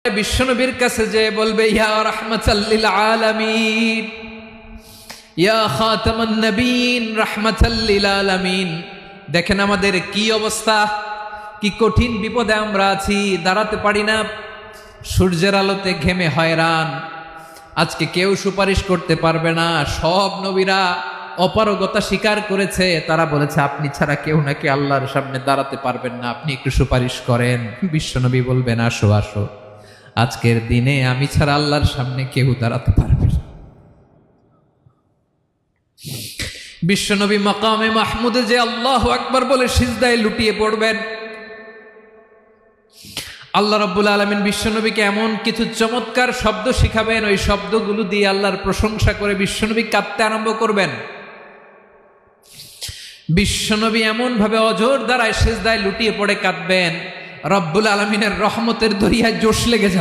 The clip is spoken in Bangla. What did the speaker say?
বিশ্বনবীর কাছে যে বলবে ইয়া রাহমাতাল লিল আলামিন, ইয়া খাতামান নবীন রাহমাতাল লিল আলামিন। দেখেন আমাদের কি অবস্থা, কি কঠিন বিপদে আমরা আছি, দাঁড়াতে পারি না, সূর্যের আলোতে ঘেমে হয়রান। আজকে কেউ সুপারিশ করতে পারবে না। সব নবীরা অপারগতা স্বীকার করেছে, তারা বলেছে আপনি ছাড়া কেউ নাকি আল্লাহর সামনে দাঁড়াতে পারবেন না, আপনি একটু সুপারিশ করেন। বিশ্বনবী বলবেন আসো আসো, আজকের দিনে আমি ছাড়া আল্লাহর সামনে কেউ দাঁড়াতে পারবে না। বিশ্বনবী মাকামে মাহমুদে যে আল্লাহু আকবার বলে সিজদায় লুটিয়ে পড়বেন, আল্লাহ রাব্বুল আলামিন বিশ্বনবীকে এমন কিছু চমৎকার শব্দ শিখাবেন, ওই শব্দগুলো দিয়ে আল্লাহর প্রশংসা করে বিশ্বনবী কাঁদতে আরম্ভ করবেন। বিশ্বনবী এমন ভাবে অজর দ্বারায় সিজদায় লুটিয়ে পড়ে কাঁদবেন, রব্বুল আলামিনের রহমতের দরিয়ায় জোশ লেগে যাবে।